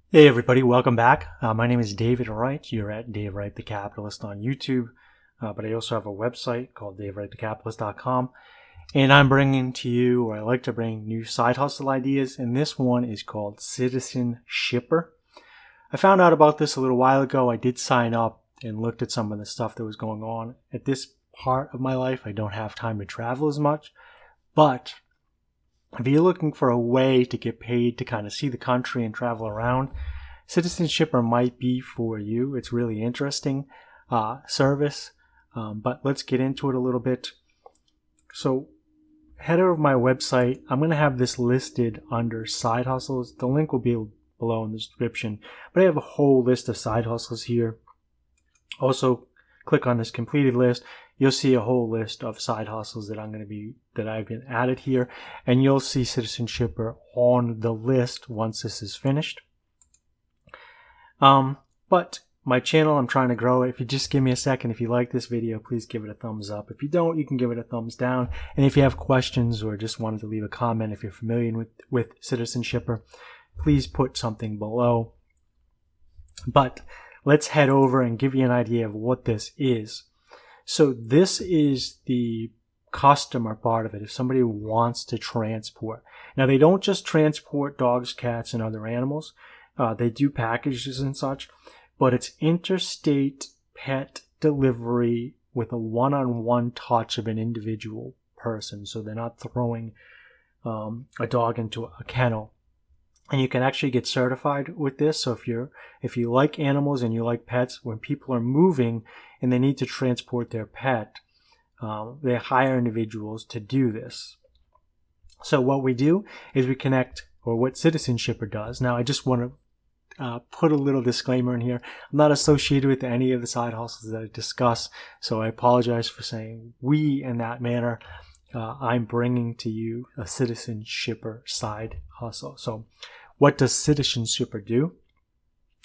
Hey everybody, welcome back. My name is David Wright. You're at Dave Wright the Capitalist on YouTube, but I also have a website called DaveWrightTheCapitalist.com, and I'm bringing to you, or I like to bring, new side hustle ideas, and this one is called CitizenShipper. I found out about this a little while ago. I did sign up and looked at some of the stuff that was going on. At this part of my life, I don't have time to travel as much, but if you're looking for a way to get paid to kind of see the country and travel around, CitizenShipper might be for you. It's really interesting service, but let's get into it a little bit. So head over to my website. I'm going to have this listed under side hustles. The link will be below in the description, but I have a whole list of side hustles here. Also, click on this completed list. You'll see a whole list of side hustles that I've been added here, and you'll see CitizenShipper on the list once this is finished. But my channel, I'm trying to grow it. If you just give me a second, if you like this video, please give it a thumbs up. If you don't, you can give it a thumbs down. And if you have questions or just wanted to leave a comment, if you're familiar with CitizenShipper, please put something below. But let's head over and give you an idea of what this is. So this is the customer part of it. If somebody wants to transport. Now, they don't just transport dogs, cats, and other animals. They do packages and such, but it's interstate pet delivery with a one-on-one touch of an individual person. So they're not throwing a dog into a kennel. And you can actually get certified with this. So if you like animals and you like pets, when people are moving and they need to transport their pet, they hire individuals to do this. So what we do is we connect, or what CitizenShipper does. Now, I just want to put a little disclaimer in here. I'm not associated with any of the side hustles that I discuss, so I apologize for saying we in that manner. I'm bringing to you a CitizenShipper side hustle. So what does CitizenShipper do?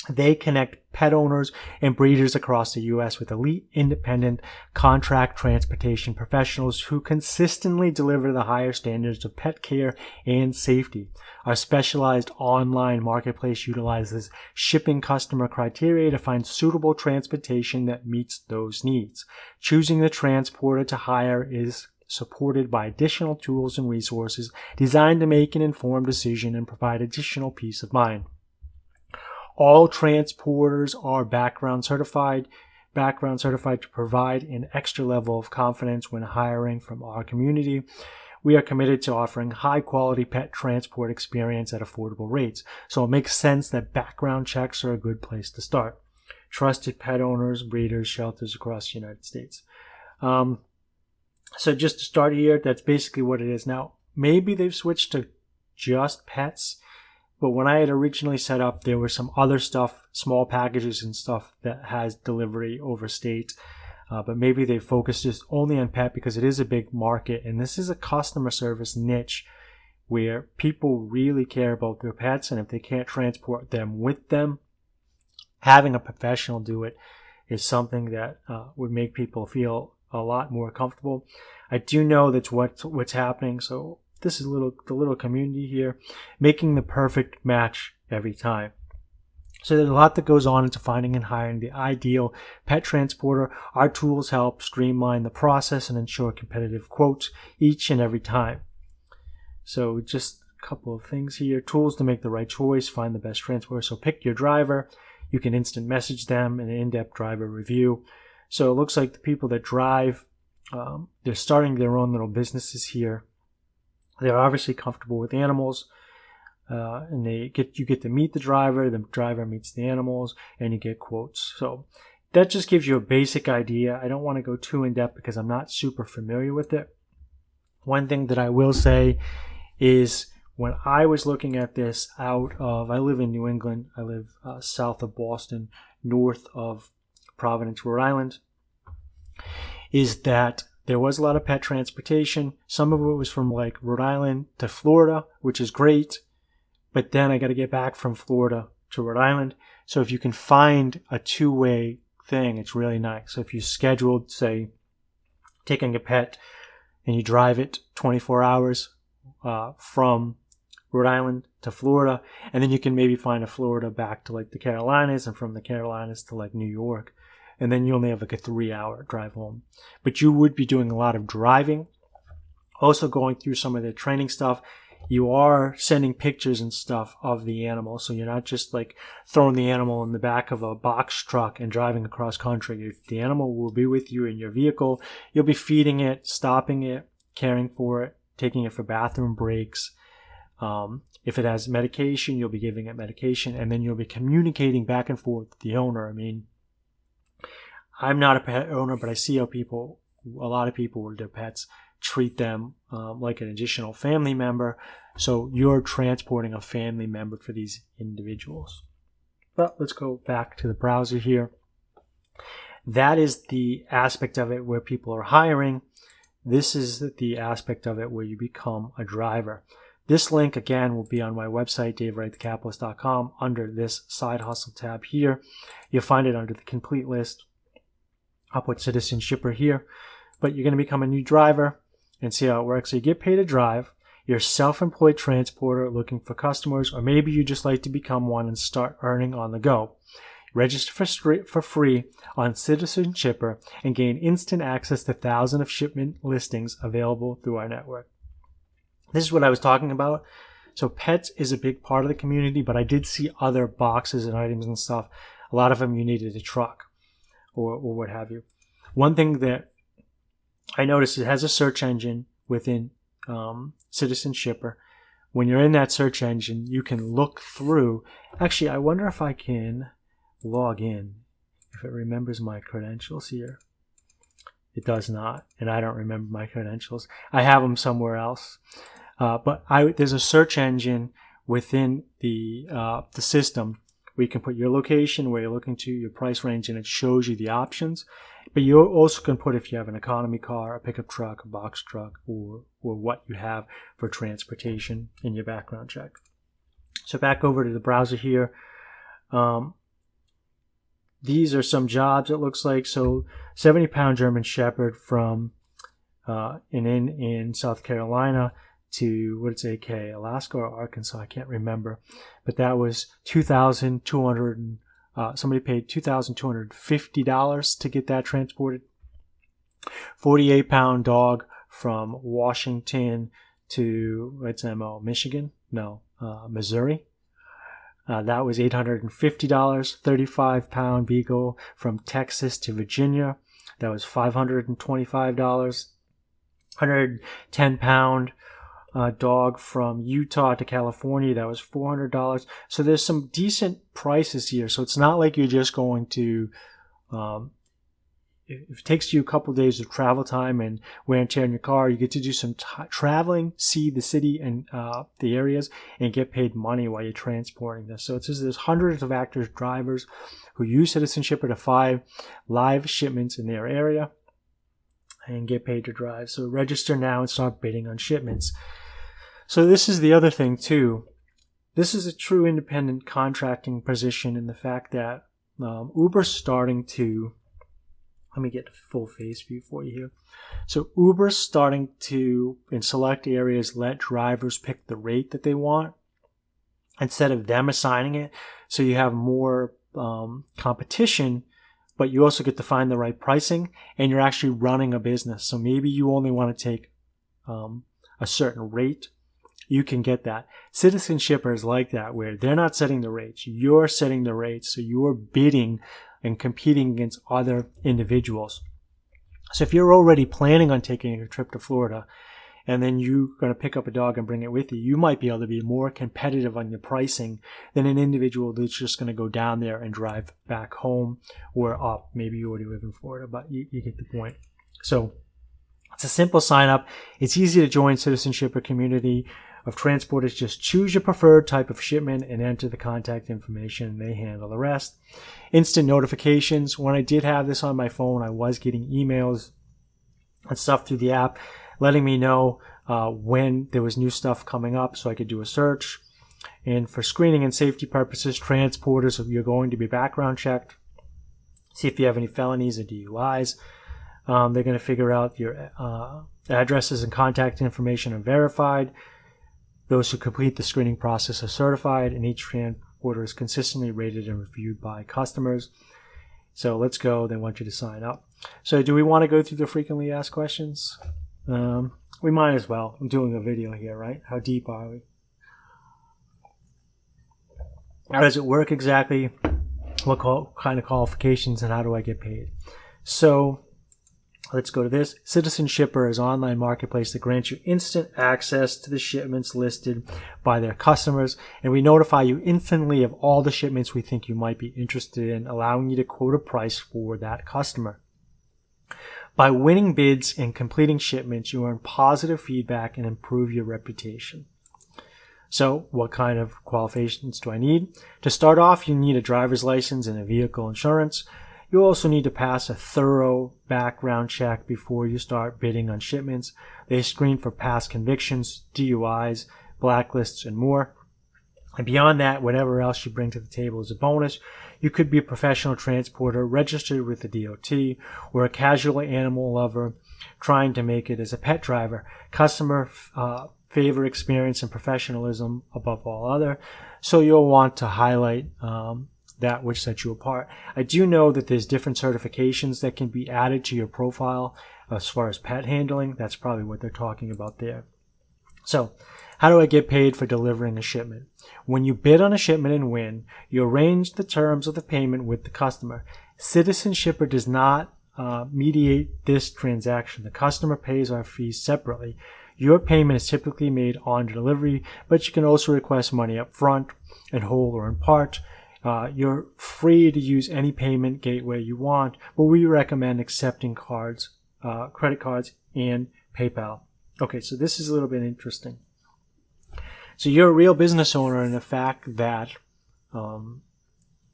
They connect pet owners and breeders across the U.S. with elite, independent, contract transportation professionals who consistently deliver the higher standards of pet care and safety. Our specialized online marketplace utilizes shipping customer criteria to find suitable transportation that meets those needs. Choosing the transporter to hire is supported by additional tools and resources designed to make an informed decision and provide additional peace of mind. All transporters are background certified to provide an extra level of confidence when hiring from our community. We are committed to offering high-quality pet transport experience at affordable rates, so it makes sense that background checks are a good place to start. Trusted pet owners, breeders, shelters across the United States. So just to start here, that's basically what it is. Now, maybe they've switched to just pets, but when I had originally set up, there was some other stuff, small packages and stuff that has delivery over state. But maybe they focused just only on pet because it is a big market. And this is a customer service niche where people really care about their pets. And if they can't transport them with them, having a professional do it is something that would make people feel a lot more comfortable. I do know that's what's happening. So this is the little community here, making the perfect match every time. So there's a lot that goes on into finding and hiring the ideal pet transporter. Our tools help streamline the process and ensure competitive quotes each and every time. So just a couple of things here. Tools to make the right choice, find the best transporter. So pick your driver. You can instant message them an in-depth driver review. So it looks like the people that drive, they're starting their own little businesses here. They're obviously comfortable with animals, and you get to meet the driver meets the animals, and you get quotes. So that just gives you a basic idea. I don't want to go too in depth because I'm not super familiar with it. One thing that I will say is when I was looking at this I live in New England. I live south of Boston, north of Providence, Rhode Island, is that there was a lot of pet transportation. Some of it was from like Rhode Island to Florida, which is great. But then I got to get back from Florida to Rhode Island. So if you can find a two-way thing, it's really nice. So if you scheduled, say, taking a pet and you drive it 24 hours from Rhode Island to Florida, and then you can maybe find a Florida back to like the Carolinas, and from the Carolinas to like New York, and then you only have like a 3-hour drive home. But you would be doing a lot of driving, also going through some of the training stuff. You are sending pictures and stuff of the animal, so you're not just like throwing the animal in the back of a box truck and driving across country. If the animal will be with you in your vehicle, you'll be feeding it, stopping it, caring for it, taking it for bathroom breaks. If it has medication, you'll be giving it medication, and then you'll be communicating back and forth with the owner. I mean, I'm not a pet owner, but I see how a lot of people with their pets treat them like an additional family member. So you're transporting a family member for these individuals. But let's go back to the browser here. That is the aspect of it where people are hiring. This is the aspect of it where you become a driver. This link, again, will be on my website, davewrightthecapitalist.com, under this side hustle tab here. You'll find it under the complete list. I'll put CitizenShipper here. But you're going to become a new driver and see how it works. So you get paid to drive. You're a self-employed transporter looking for customers, or maybe you just like to become one and start earning on the go. Register for free on CitizenShipper and gain instant access to thousands of shipment listings available through our network. This is what I was talking about. So pets is a big part of the community, but I did see other boxes and items and stuff. A lot of them you needed a truck or what have you. One thing that I noticed, it has a search engine within CitizenShipper. When you're in that search engine, you can look through. Actually, I wonder if I can log in, if it remembers my credentials here. It does not, and I don't remember my credentials. I have them somewhere else. But there's a search engine within the system where you can put your location, where you're looking to, your price range, and it shows you the options. But you also can put if you have an economy car, a pickup truck, a box truck, or what you have for transportation in your background check. So back over to the browser here. These are some jobs, it looks like. So 70-pound German Shepherd from in South Carolina to, what did it say, K, Alaska or Arkansas, I can't remember. But that was $2,200. Somebody paid $2,250 to get that transported. 48-pound dog from Washington to, what's MO, Michigan? No, Missouri. That was $850. 35-pound beagle from Texas to Virginia. That was $525. 110-pound dog from Utah to California. That was $400. So there's some decent prices here. So it's not like you're just going to, if it takes you a couple of days of travel time and wear and tear in your car, you get to do some traveling, see the city and the areas, and get paid money while you're transporting this. So it says there's hundreds of active drivers who use CitizenShipper to find live shipments in their area and get paid to drive. So register now and start bidding on shipments. So this is the other thing too. This is a true independent contracting position in the fact that Uber's starting to, let me get a full face view for you here. So Uber's starting to, in select areas, let drivers pick the rate that they want instead of them assigning it. So you have more competition, but you also get to find the right pricing, and you're actually running a business. So maybe you only want to take a certain rate. You can get that. CitizenShipper is like that, where they're not setting the rates. You're setting the rates. So you're bidding and competing against other individuals. So if you're already planning on taking a trip to Florida and then you're going to pick up a dog and bring it with you, you might be able to be more competitive on your pricing than an individual that's just going to go down there and drive back home or up. Maybe you already live in Florida, but you get the point. So it's a simple sign up. It's easy to join CitizenShipper community of transporters. Just choose your preferred type of shipment and enter the contact information, and they handle the rest. Instant notifications. When I did have this on my phone, I was getting emails and stuff through the app letting me know when there was new stuff coming up so I could do a search. And for screening and safety purposes, transporters, you're going to be background checked, see if you have any felonies or DUIs. They're going to figure out your addresses and contact information are verified. Those who complete the screening process are certified, and each transporter is consistently rated and reviewed by customers. So let's go. They want you to sign up. So do we want to go through the frequently asked questions? We might as well. I'm doing a video here, right? How deep are we? How does it work exactly? What kind of qualifications, and how do I get paid? So let's go to this. CitizenShipper is an online marketplace that grants you instant access to the shipments listed by their customers, and we notify you instantly of all the shipments we think you might be interested in, allowing you to quote a price for that customer. By winning bids and completing shipments, you earn positive feedback and improve your reputation. So what kind of qualifications do I need? To start off, you need a driver's license and a vehicle insurance. You also need to pass a thorough background check before you start bidding on shipments. They screen for past convictions, DUIs, blacklists, and more. And beyond that, whatever else you bring to the table is a bonus. You could be a professional transporter registered with the DOT, or a casual animal lover trying to make it as a pet driver. Customer favor experience and professionalism above all other. So you'll want to highlight that which sets you apart. I do know that there's different certifications that can be added to your profile as far as pet handling. That's probably what they're talking about there. So how do I get paid for delivering a shipment? When you bid on a shipment and win, you arrange the terms of the payment with the customer. CitizenShipper does not mediate this transaction. The customer pays our fees separately. Your payment is typically made on delivery, but you can also request money up front, in whole or in part. You're free to use any payment gateway you want, but we recommend accepting cards, credit cards, and PayPal. Okay, so this is a little bit interesting. So you're a real business owner in the fact that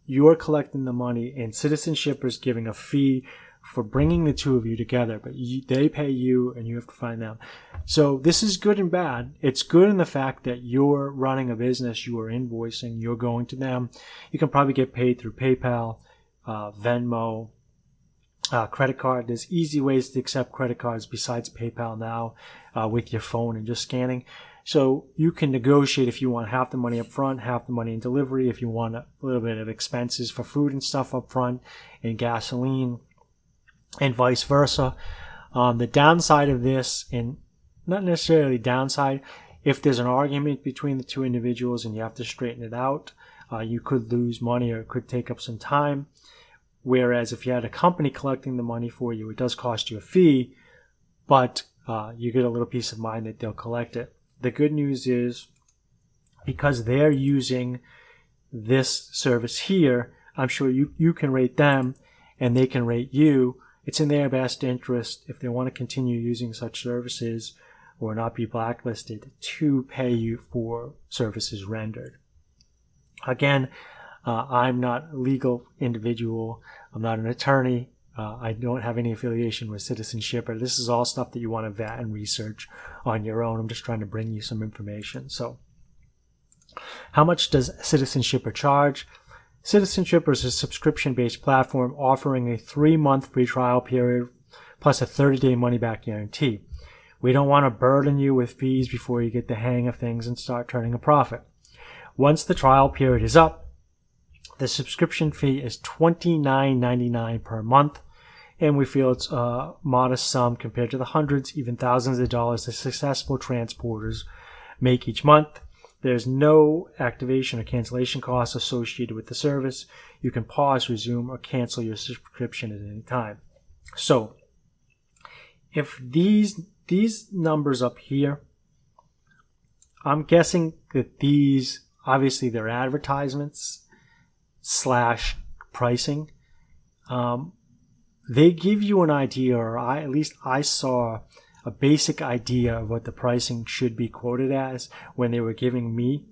you're collecting the money, and CitizenShipper is giving a fee for bringing the two of you together, but they pay you and you have to find them. So this is good and bad. It's good in the fact that you're running a business, you are invoicing, you're going to them. You can probably get paid through PayPal, Venmo, credit card. There's easy ways to accept credit cards besides PayPal now with your phone and just scanning. So you can negotiate if you want half the money up front, half the money in delivery, if you want a little bit of expenses for food and stuff up front and gasoline, and vice versa. The downside of this, and not necessarily downside, if there's an argument between the two individuals and you have to straighten it out, you could lose money or it could take up some time. Whereas if you had a company collecting the money for you, it does cost you a fee, but you get a little peace of mind that they'll collect it. The good news is, because they're using this service here, I'm sure you can rate them and they can rate you. It's in their best interest, if they want to continue using such services or not be blacklisted, to pay you for services rendered. Again, I'm not a legal individual. I'm not an attorney. I don't have any affiliation with CitizenShipper. This is all stuff that you want to vet and research on your own. I'm just trying to bring you some information. So how much does CitizenShipper charge? CitizenShipper is a subscription-based platform offering a 3-month free trial period plus a 30-day money-back guarantee. We don't want to burden you with fees before you get the hang of things and start turning a profit. Once the trial period is up, the subscription fee is $29.99 per month, and we feel it's a modest sum compared to the hundreds, even thousands of dollars that successful transporters make each month. There's no activation or cancellation costs associated with the service. You can pause, resume, or cancel your subscription at any time. So if these numbers up here, I'm guessing that these, obviously they're advertisements / pricing. They give you an idea, or at least I saw a basic idea of what the pricing should be quoted as when they were giving me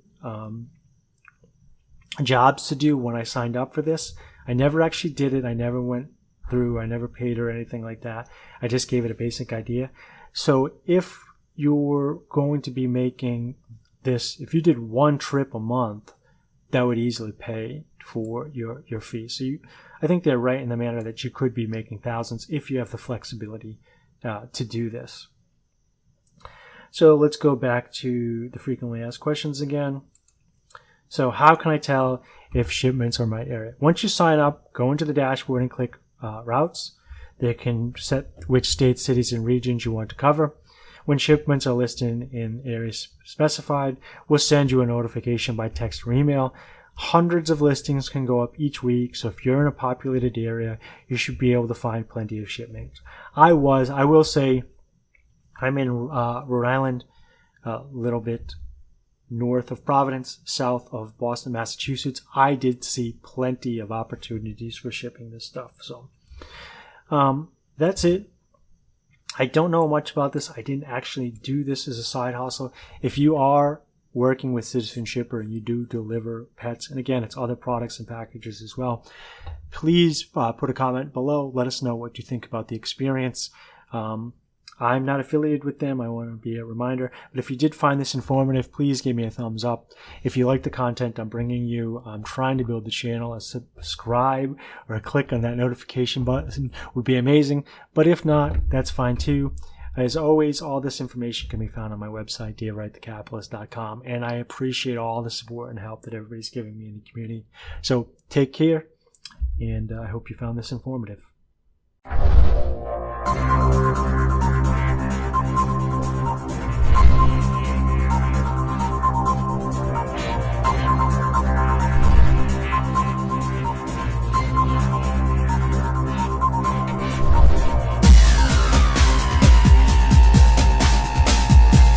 jobs to do when I signed up for this. I never actually did it. I never went through. I never paid or anything like that. I just gave it a basic idea. So if you're going to be making this, if you did one trip a month, that would easily pay for your fee. So I think they're right in the manner that you could be making thousands if you have the flexibility to do this. So let's go back to the frequently asked questions again. So how can I tell if shipments are my area? Once you sign up, go into the dashboard and click routes. They can set which states, cities, and regions you want to cover. When shipments are listed in areas specified, we'll send you a notification by text or email. Hundreds of listings can go up each week, so if you're in a populated area, you should be able to find plenty of shipments. I will say, I'm in Rhode Island, a little bit north of Providence, south of Boston, Massachusetts. I did see plenty of opportunities for shipping this stuff. So that's it. I don't know much about this. I didn't actually do this as a side hustle. If you are working with CitizenShipper and you do deliver pets, and again, it's other products and packages as well, please put a comment below. Let us know what you think about the experience. I'm not affiliated with them. I want to be a reminder. But if you did find this informative, please give me a thumbs up. If you like the content I'm bringing you, I'm trying to build the channel. A subscribe or a click on that notification button would be amazing. But if not, that's fine too. As always, all this information can be found on my website, DaveWrightTheCapitalist.com. And I appreciate all the support and help that everybody's giving me in the community. So take care, and I hope you found this informative.